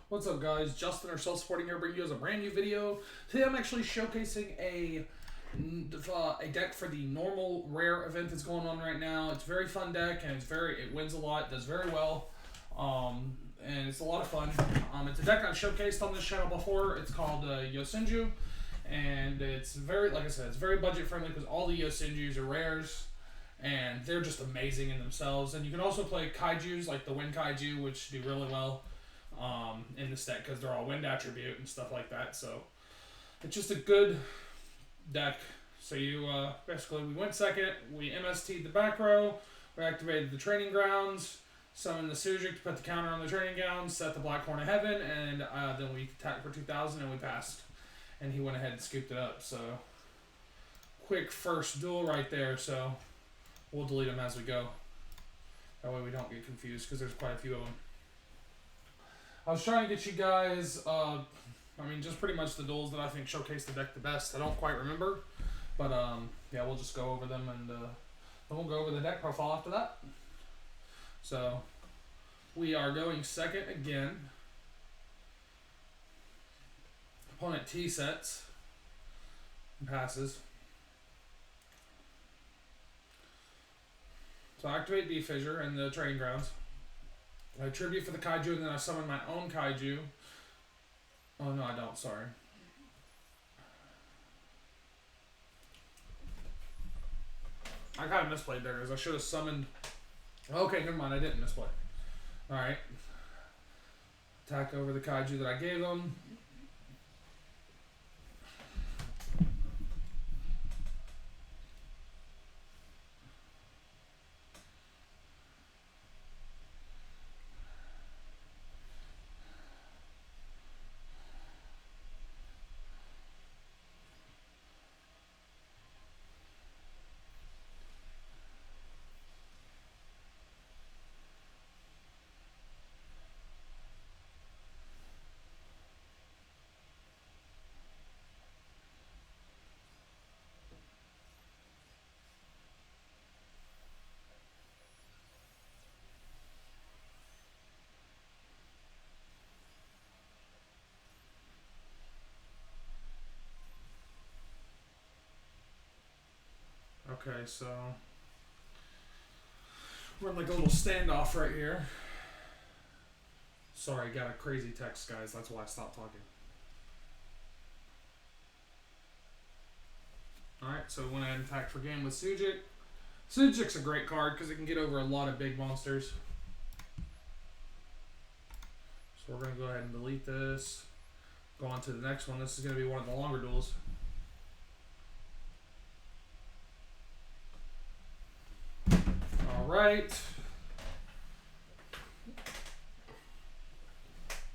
What's up, guys? Justin, our self-supporting here, bringing you as a brand new video. Today I'm actually showcasing a deck for the normal rare event that's going on right now. It's a very fun deck, and it wins a lot, does very well, and it's a lot of fun. It's a deck I've showcased on this channel before. It's called Yosenju, and it's very, like I said, it's very budget friendly because all the Yosenjus are rares, and they're just amazing in themselves. And you can also play kaijus like the Wind Kaiju, which do really well in this deck because they're all wind attribute and stuff like that. So it's just a good deck. So you basically, we went second, we MST'd the back row, we activated the training grounds, summoned the Sujic to put the counter on the training grounds, set the Black Horn of Heaven, and then we attacked for 2,000 and we passed. And he went ahead and scooped it up. So quick first duel right there. So we'll delete them as we go. That way we don't get confused because there's quite a few of them. I was trying to get you guys, just pretty much the duels that I think showcase the deck the best. I don't quite remember, but yeah, we'll just go over them, and then we'll go over the deck profile after that. So we are going second again. Opponent T sets and passes. So I activate D-Fissure in the training grounds. I tribute for the kaiju, and then I summon my own kaiju. Oh, no, I don't. Sorry. I kind of misplayed there, because I should have summoned... Okay, never mind. I didn't misplay. Alright. Attack over the kaiju that I gave them. Okay, so run like a little standoff right here. Sorry, got a crazy text, guys. That's why I stopped talking. Alright, so we went ahead and attacked for game with Sujic. Sujic's a great card because it can get over a lot of big monsters. So we're going to go ahead and delete this. Go on to the next one. This is going to be one of the longer duels. Alright.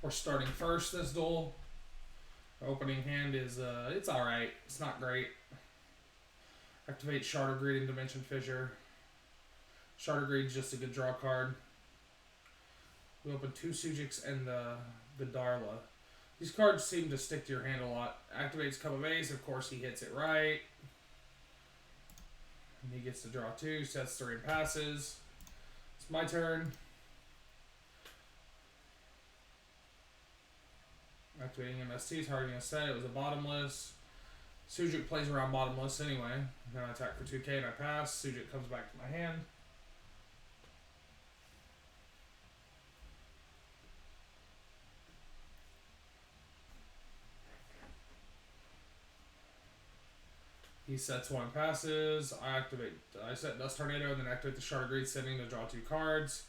We're starting first this duel. Our opening hand is, it's alright. It's not great. Activate Shattered Greed and Dimension Fissure. Shattered Greed is just a good draw card. We open two Sujics and the Darla. These cards seem to stick to your hand a lot. Activates Cup of Ace. Of course, he hits it right. And he gets to draw two, sets three, and passes. It's my turn. Activating MST, targeting a set. It was a bottomless. Sujic plays around bottomless anyway. Then I attack for 2k and I pass. Sujic comes back to my hand. He sets one, passes. I set Dust Tornado, and then activate the Shattered Greed setting to draw two cards.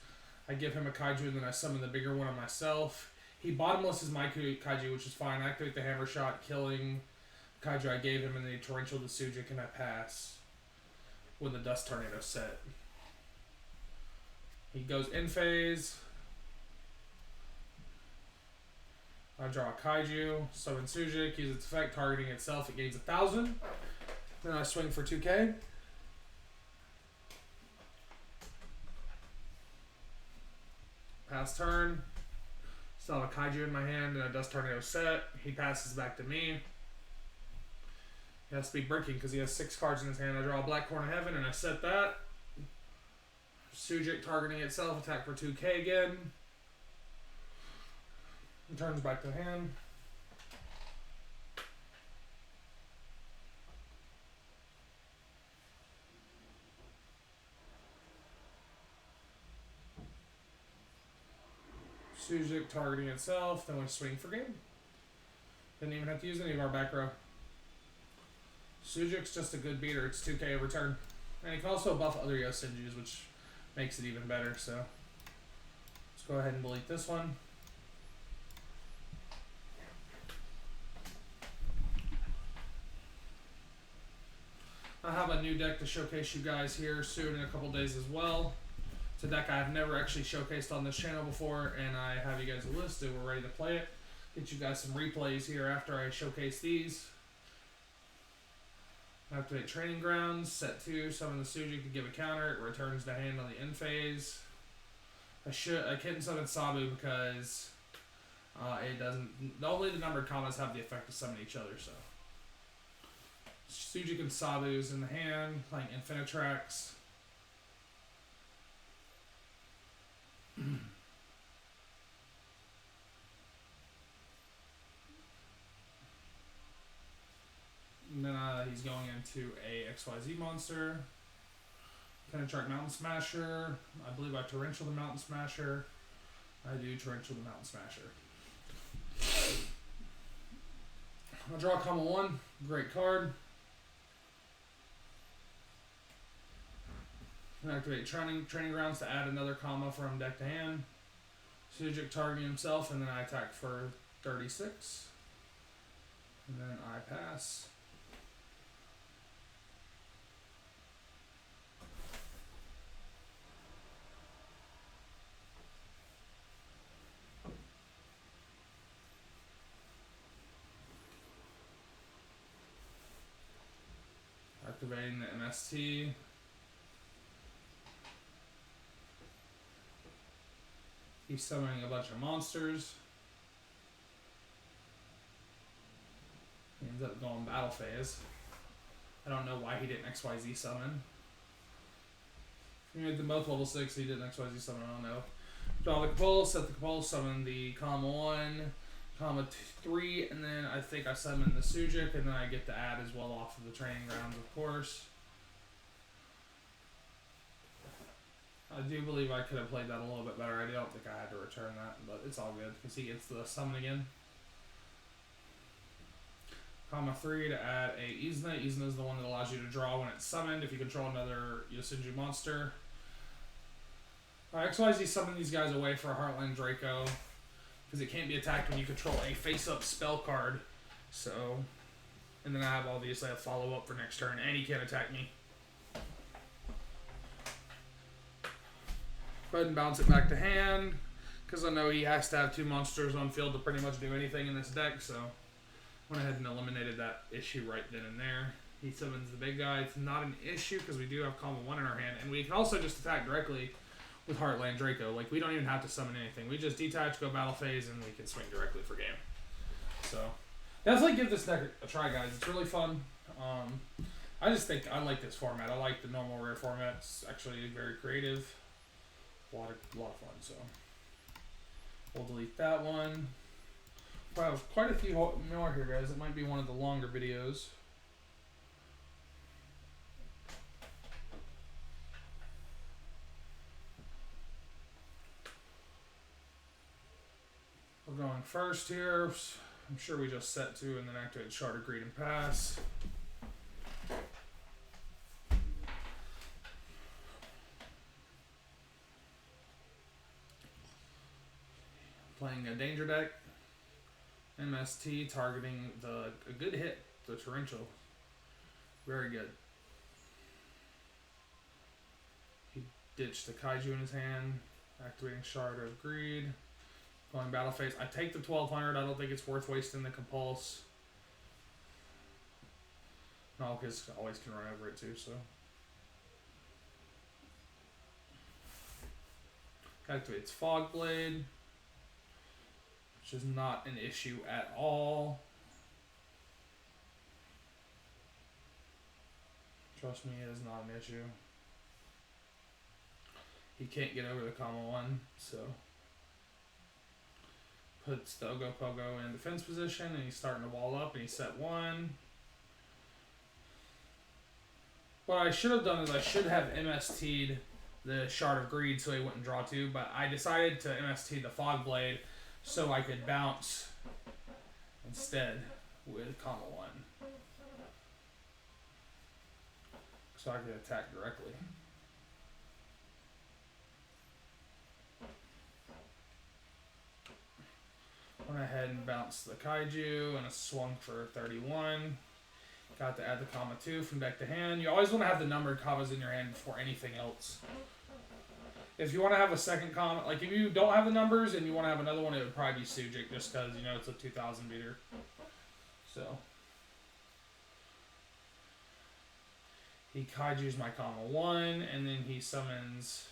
I give him a kaiju, and then I summon the bigger one on myself. He bottomlesses my kaiju, which is fine. I activate the Hammer Shot, killing the kaiju I gave him, and then he torrential the Sujic, and I pass when the Dust Tornado set. He goes in phase. I draw a kaiju, summon Sujic, use its effect, targeting itself. It gains 1,000. Then I swing for 2k. Pass turn. Still have a kaiju in my hand and a Dust Tornado set. He passes back to me. He has to be breaking because he has 6 cards in his hand. I draw a Black Horn of Heaven and I set that. Sujic targeting itself, attack for 2k again. Returns back to hand. Sujuk targeting itself, then we swing for game. Didn't even have to use any of our back row. Sujuk's just a good beater. It's 2k every turn. And he can also buff other Yosenjus, which makes it even better, so. Let's go ahead and delete this one. I have a new deck to showcase you guys here soon in a couple days as well. It's a deck I've never actually showcased on this channel before, and I have you guys listed. We're ready to play it. Get you guys some replays here after I showcase these. Activate Training Grounds, set 2, summon the Sujuk to give a counter. It returns to hand on the end phase. I couldn't summon Sabu because it doesn't. Only the numbered commas have the effect of summoning each other, so. Sujuk and Sabu's in the hand, playing Infinitrax. And then he's going into a XYZ monster. Infinitrax Mountain Smasher. I believe I Torrential the Mountain Smasher. I do Torrential the Mountain Smasher. I'll draw comma 1. Great card. Activate training Grounds to add another comma from deck to hand. Sujuk targeting himself, and then I attack for 36. And then I pass. Activating the MST. He's summoning a bunch of monsters. He ends up going battle phase. I don't know why he didn't XYZ summon. He made them both level 6, he didn't XYZ summon, I don't know. Draw the Capole, set the Capole, summon the comma 1, comma 3, and then I think I summon the Sujuk, and then I get to add as well off of the Training Grounds, of course. I do believe I could have played that a little bit better. I don't think I had to return that, but it's all good because he gets the summon again. Comma 3 to add a Izna. Izna is the one that allows you to draw when it's summoned if you control another Yosenju monster. XYZ summon these guys away for a Heartland Draco because it can't be attacked when you control a face-up spell card. So, and then I have obviously a follow-up for next turn, and he can't attack me. Go ahead and bounce it back to hand, because I know he has to have 2 monsters on field to pretty much do anything in this deck, so went ahead and eliminated that issue right then and there. He summons the big guy. It's not an issue, because we do have comma 1 in our hand, and we can also just attack directly with Heartland Draco. Like, we don't even have to summon anything. We just detach, go battle phase, and we can swing directly for game. So, definitely give this deck a try, guys. It's really fun. I just think I like this format. I like the normal rare format. It's actually very creative. A lot of fun, so we'll delete that one. Wow, quite a few more here, guys. It might be one of the longer videos. We're going first here. I'm sure we just set 2 and then activate Shard of Greed and pass. Playing a danger deck. MST targeting a good hit, the Torrential. Very good. He ditched the Kaiju in his hand, activating Shard of Greed. Going battle phase. I take the 1200. I don't think it's worth wasting the Compulse. No, because always can run over it too, so. Activates Fog Blade, which is not an issue at all. Trust me, it is not an issue. He can't get over the comma 1, so. puts the Ogopogo in defense position, and he's starting to wall up, and he's set 1. What I should have done is I should have MST'd the Shard of Greed so he wouldn't draw 2, but I decided to MST the Fog Blade so I could bounce instead with comma 1. So I could attack directly. Went ahead and bounced the Kaiju and a swung for 31. Got to add the comma 2 from deck to hand. You always want to have the numbered commas in your hand before anything else. If you want to have a second comma, like if you don't have the numbers and you want to have another one, it would probably be Sujik just because, you know, it's a 2000 beater. So. He Kaiju's my comma 1, and then he summons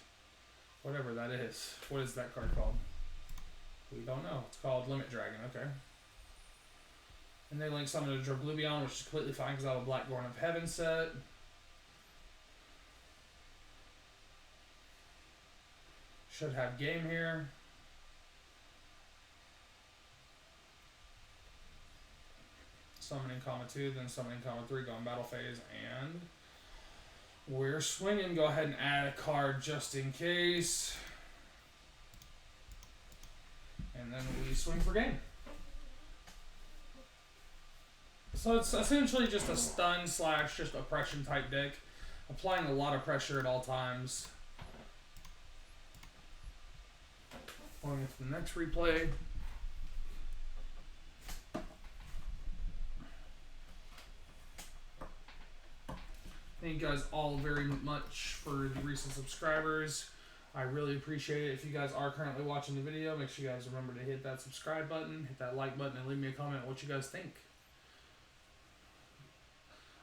whatever that is. What is that card called? We don't know. It's called Limit Dragon, okay. And they link summon a Droglubion, which is completely fine because I have a Black Gorn of Heaven set. Should have game here. Summoning comma 2, then summoning comma 3, going battle phase, and we're swinging. Go ahead and add a card just in case. And then we swing for game. So it's essentially just a stun / just oppression type deck. Applying a lot of pressure at all times. Going into the next replay. Thank you guys all very much for the recent subscribers. I really appreciate it. If you guys are currently watching the video, make sure you guys remember to hit that subscribe button, hit that like button, and leave me a comment on what you guys think.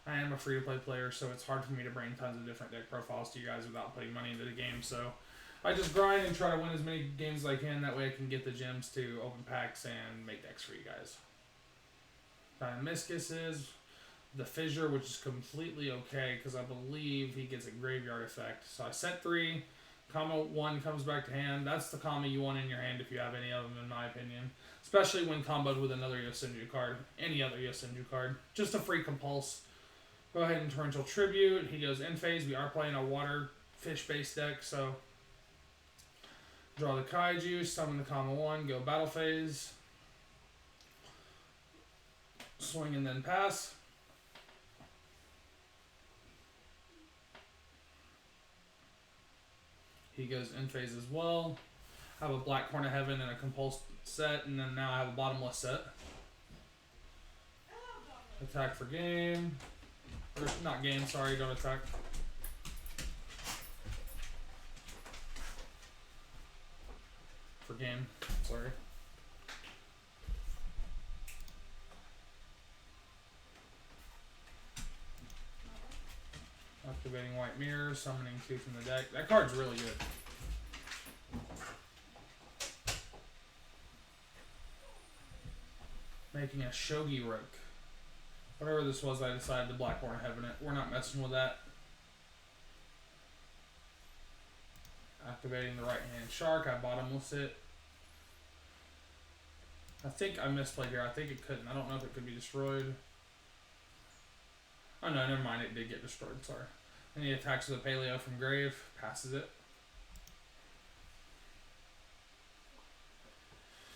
I am a free-to-play player, so it's hard for me to bring tons of different deck profiles to you guys without putting money into the game. So I just grind and try to win as many games as I can. That way I can get the gems to open packs and make decks for you guys. Dynamiscus is the Fissure, which is completely okay because I believe he gets a graveyard effect. So I set 3. Comma 1 comes back to hand. That's the comma you want in your hand if you have any of them, in my opinion. Especially when comboed with another Yosenju card. Any other Yosenju card. Just a free compulse. Go ahead and Torrential Tribute. He goes in phase. We are playing a water fish-based deck, so draw the Kaiju, summon the comma 1, go battle phase. Swing and then pass. He goes in phase as well. Have a Black Horn of Heaven and a Compulse set, and then now I have a bottomless set. Attack for game. Or not game, sorry, don't attack. For game, sorry. Activating White Mirror, summoning 2 from the deck. That card's really good. Making a Shogi Rook. Whatever this was, I decided to Black Horn of Heaven it. We're not messing with that. Activating the right hand Shark. I bottomless it. I think I misplayed here. I think it couldn't. I don't know if it could be destroyed. Oh no, never mind. It did get destroyed. Sorry. And he attacks with a Paleo from grave. Passes it.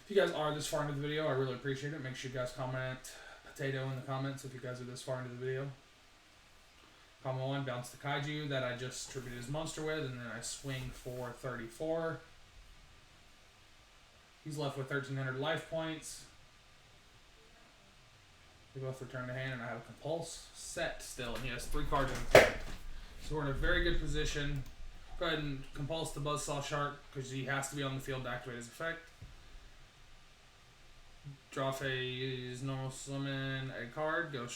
If you guys are this far into the video, I really appreciate it. Make sure you guys comment potato in the comments if you guys are this far into the video. Comma 1, bounce the Kaiju that I just tributed his monster with, and then I swing for 34. He's left with 1,300 life points. They both return to hand, and I have a Compulse set still, and he has 3 cards in the deck. So we're in a very good position. Go ahead and Compulse the Buzzsaw Shark, because he has to be on the field to activate his effect. Draw phase, normal summon a card, go,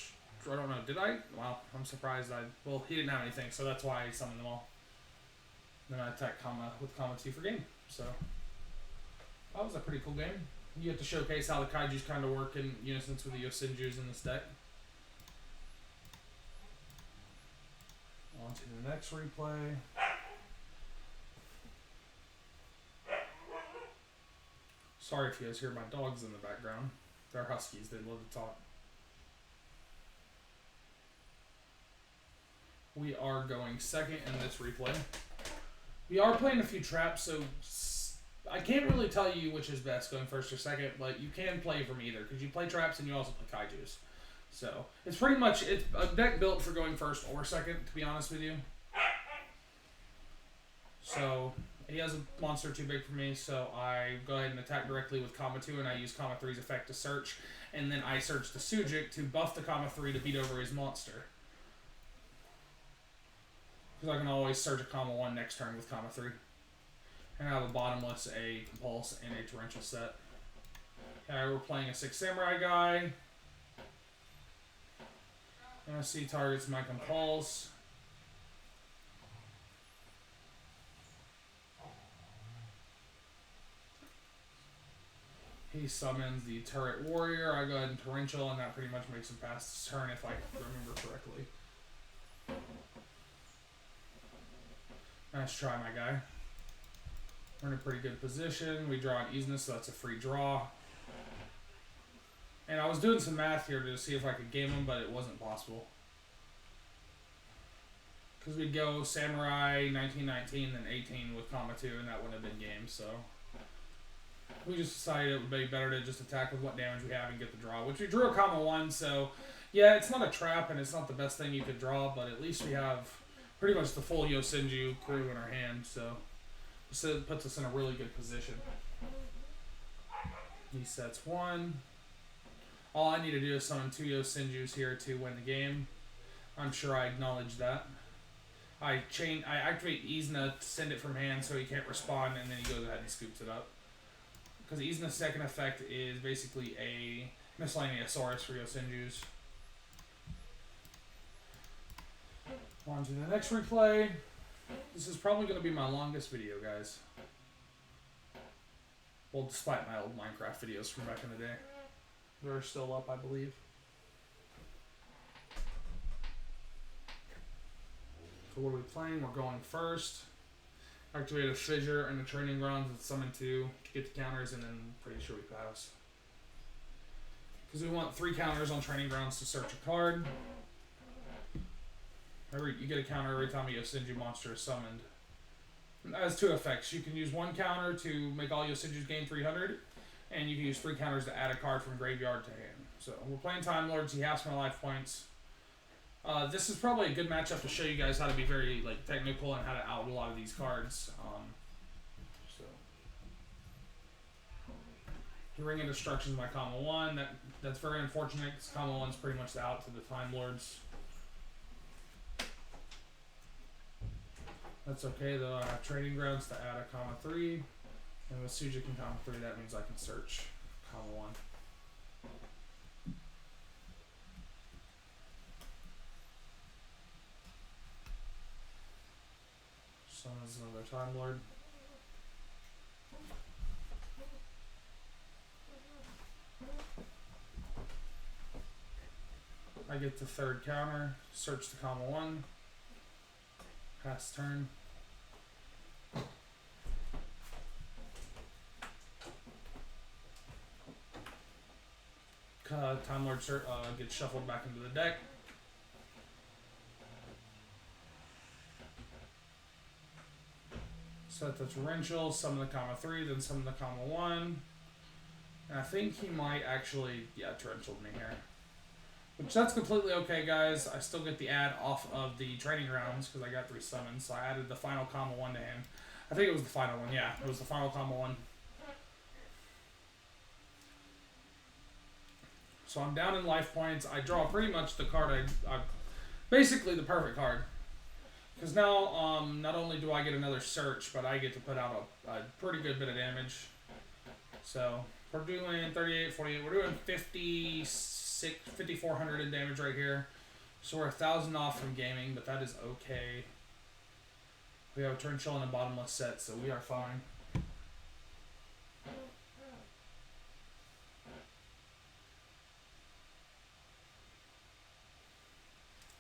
I don't know, did I? Wow, I'm surprised well, he didn't have anything, so that's why I summoned them all. Then I attack with comma 2 for game, so that was a pretty cool game. You have to showcase how the Kaiju's kind of work in unison with the Yosenjus in this deck. On to the next replay. Sorry if you guys hear my dogs in the background. They're huskies. They love to talk. We are going second in this replay. We are playing a few traps, so I can't really tell you which is best, going first or second, but you can play from either, because you play traps and you also play kaijus. So, it's pretty much, it's a deck built for going first or second, to be honest with you. So, he has a monster too big for me, so I go ahead and attack directly with Kama 2, and I use Kama 3's effect to search, and then I search the Sujik to buff the Kama 3 to beat over his monster. Because I can always search a Kama 1 next turn with Kama 3. And I have a Bottomless, a Compulse, and a Torrential set. Okay, we're playing a 6 Samurai guy. MC targets my Compulse. He summons the Turret Warrior. I go ahead and Torrential, and that pretty much makes him pass his turn if I remember correctly. Nice try, my guy. We're in a pretty good position. We draw an Izna, so that's a free draw. And I was doing some math here to see if I could game him, but it wasn't possible. Because we'd go Samurai, 1919, then 18 with Kama 2, and that wouldn't have been game, so... We just decided it would be better to just attack with what damage we have and get the draw. Which we drew a Kama 1, so... Yeah, it's not a trap, and it's not the best thing you could draw, but at least we have pretty much the full Yosenju crew in our hand, so it puts us in a really good position. He sets 1. All I need to do is summon 2 Yosenjus here to win the game. I'm sure I acknowledge that. I activate Izna to send it from hand so he can't respond, and then he goes ahead and scoops it up. Because Izna's second effect is basically a Miscellaneousaurus for Yosenjus. On to the next replay. This is probably going to be my longest video, guys. Well, despite my old Minecraft videos from back in the day. They're still up, I believe. So what are we playing? We're going first. Activate a Fissure and a Training Grounds with Summon 2 to get the counters, and then pretty sure we pass. Because we want 3 counters on Training Grounds to search a card. You get a counter every time a Yosenju monster is summoned. It has 2 effects. You can use 1 counter to make all Yosenjus gain 300, and you can use 3 counters to add a card from graveyard to hand. So we're playing Time Lords. He has my life points. This is probably a good matchup to show you guys how to be very technical and how to out a lot of these cards. The Ring of Destruction is my Kama 1. That's very unfortunate because Kama 1's pretty much out to the Time Lords. That's okay though. I have Training Grounds to add a Kama 3. And with Sujik and Kama 3, that means I can search Kama 1. Summons another Time Lord. I get the 3rd counter, search the Kama 1, pass turn. Time Lord gets shuffled back into the deck. Set the Torrential, summon the Kama 3, then summon the Kama 1. And I think he might actually, Torrentialed me here. Which that's completely okay, guys. I still get the add off of the Training Grounds because I got 3 summons. So I added the final Kama 1 to him. I think it was the final one, yeah. It was the final Kama 1. So I'm down in life points. I draw pretty much the card basically the perfect card. Because now, not only do I get another search, but I get to put out a pretty good bit of damage. So, we're doing 38, 48. We're doing 5,400 in damage right here. So we're 1,000 off from gaming, but that is okay. We have a Torrential and a Bottomless set, so we are fine.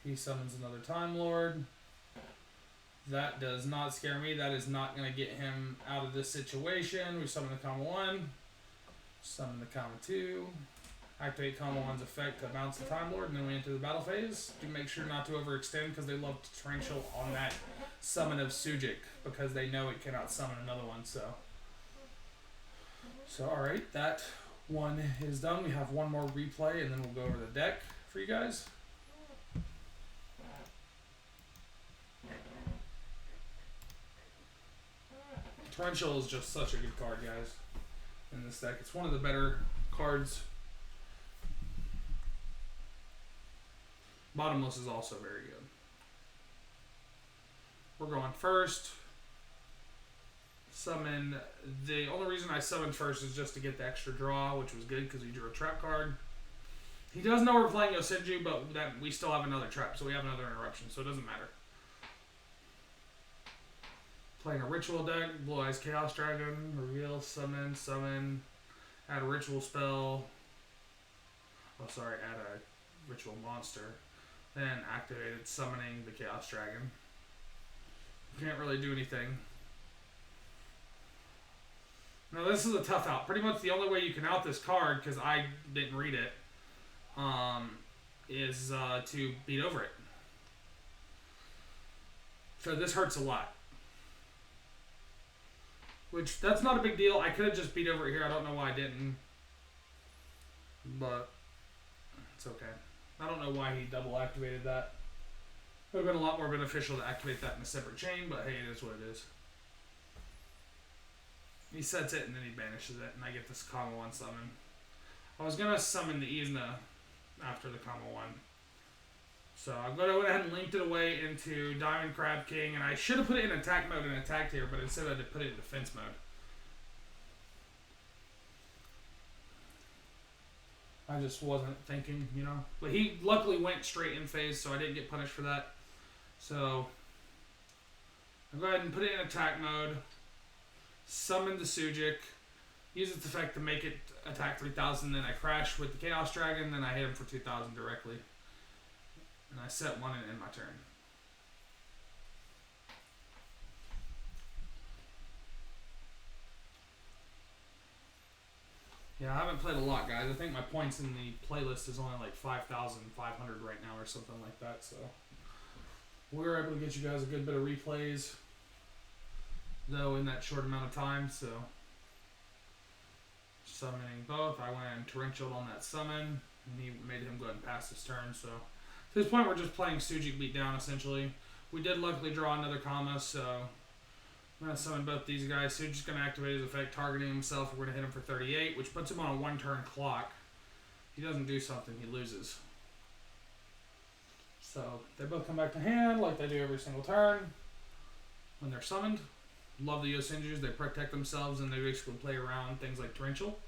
He summons another Time Lord. That does not scare me. That is not going to get him out of this situation. We summon the Kama 1. Summon the comma 2. Activate comma 1's effect to bounce the Time Lord, and then we enter the battle phase. Do make sure not to overextend because they love to torrential on that summon of Sujik because they know it cannot summon another one. So alright, that one is done. We have one more replay, and then we'll go over the deck for you guys. Torrential is just such a good card, guys, in this deck. It's one of the better cards. Bottomless is also very good. We're going first. Summon. The only reason I summoned first is just to get the extra draw, which was good because he drew a trap card. He does know we're playing Yosenju, but that we still have another trap, so we have another interruption, so it doesn't matter. Playing a ritual deck, Blue Eyes Chaos Dragon, reveal, summon, add a ritual spell. Oh, sorry, add a ritual monster. Then activated summoning the Chaos Dragon. Can't really do anything. Now this is a tough out. Pretty much the only way you can out this card, because I didn't read it, is to beat over it. So this hurts a lot. Which, that's not a big deal. I could have just beat over it here. I don't know why I didn't. But it's okay. I don't know why he double activated that. It would have been a lot more beneficial to activate that in a separate chain, but hey, it is what it is. He sets it and then he banishes it, and I get this comma 1 summon. I was going to summon the Izna after the comma 1. So I'm going to go ahead and linked it away into Diamond Crab King, and I should have put it in attack mode and attacked here, but instead I had to put it in defense mode. I just wasn't thinking, you know. But he luckily went straight in phase, so I didn't get punished for that. So I'll go ahead and put it in attack mode. Summon the Sujik. Use its effect to make it attack 3,000. Then I crash with the Chaos Dragon. Then I hit him for 2,000 directly. And I set one and end my turn. Yeah, I haven't played a lot, guys. I think my points in the playlist is only like 5,500 right now or something like that. So we were able to get you guys a good bit of replays, though, in that short amount of time. So summoning both. I went and torrential on that summon, and he made him go ahead and pass his turn. So at this point, we're just playing Sujik beat down, essentially. We did luckily draw another comma, so I'm going to summon both these guys. Sujik's going to activate his effect, targeting himself. We're going to hit him for 38, which puts him on a 1-turn clock. If he doesn't do something, he loses. So they both come back to hand like they do every single turn when they're summoned. Love the Yosenjus. They protect themselves, and they basically play around things like torrential.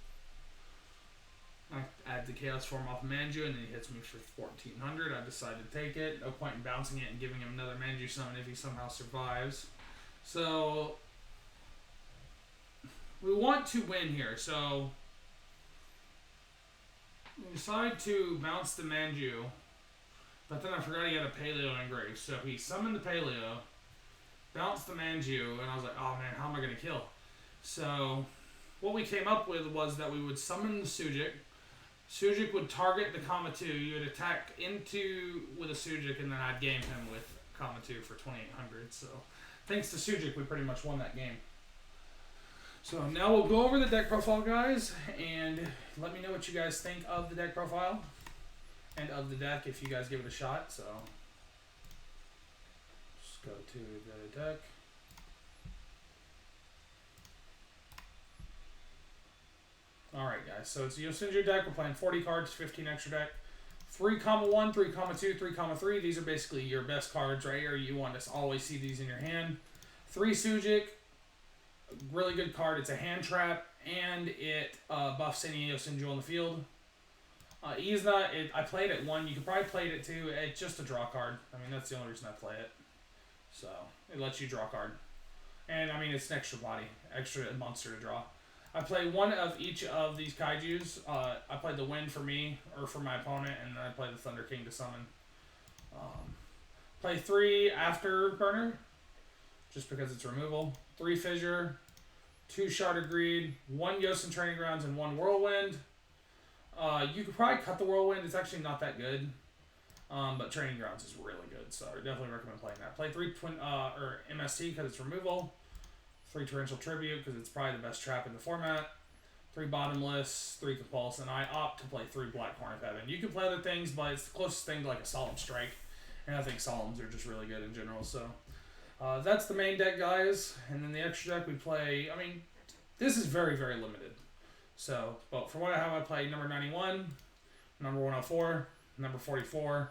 I add the Chaos form off of Manju, and then he hits me for 1,400. I decide to take it. No point in bouncing it and giving him another Manju summon if he somehow survives. So we want to win here. So we decide to bounce the Manju, but then I forgot he had a Paleo engraved. So he summoned the Paleo, bounced the Manju, and I was like, oh man, how am I going to kill? So what we came up with was that we would summon the Sujik. Sujik would target the comma 2. You would attack into with a Sujik, and then I'd game him with comma 2 for 2,800. So thanks to Sujik, we pretty much won that game. So now we'll go over the deck profile, guys, and let me know what you guys think of the deck profile and of the deck if you guys give it a shot. So just go to the deck. Alright, guys, so it's a Yosenju deck. We're playing 40 cards, 15 extra deck. 3,1, 3,2, 3,3. These are basically your best cards right here. You want to always see these in your hand. 3 Sujik, really good card. It's a hand trap, and it buffs any Yosenju on the field. Izna, I played it 1. You could probably play it 2. It's just a draw card. I mean, that's the only reason I play it. So it lets you draw a card. And, I mean, it's an extra body, extra monster to draw. I play 1 of each of these kaijus. I played the Wind for me, or for my opponent, and then I play the Thunder King to summon. Play 3 Afterburner, just because it's removal. 3 Fissure, 2 Shattered Greed, 1 Yosen Training Grounds, and 1 Whirlwind. You could probably cut the Whirlwind. It's actually not that good. But Training Grounds is really good, so I definitely recommend playing that. Play 3 MST because it's removal. 3 Torrential Tribute because it's probably the best trap in the format. 3 Bottomless, 3 Compulse, and I opt to play 3 Black Horn of Heaven. You can play other things, but it's the closest thing to like a Solemn Strike. And I think Solemns are just really good in general, so... that's the main deck, guys. And then the extra deck we play... I mean, this is very, very limited. So, but for what I have, I play number 91, number 104, number 44,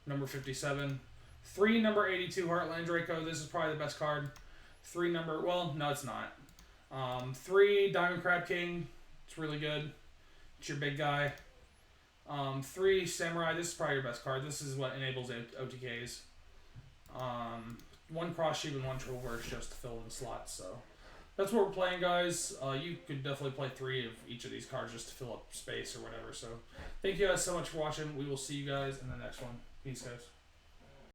number 57, 3 number 82 Heartland Draco. This is probably the best card. 3 number... Well, no, it's not. 3 Diamond Crab King. It's really good. It's your big guy. 3 Samurai. This is probably your best card. This is what enables OTKs. 1 Cross Sheep and 1 Trollverse just to fill in the slots. So that's what we're playing, guys. You could definitely play 3 of each of these cards just to fill up space or whatever. So thank you guys so much for watching. We will see you guys in the next one. Peace, guys.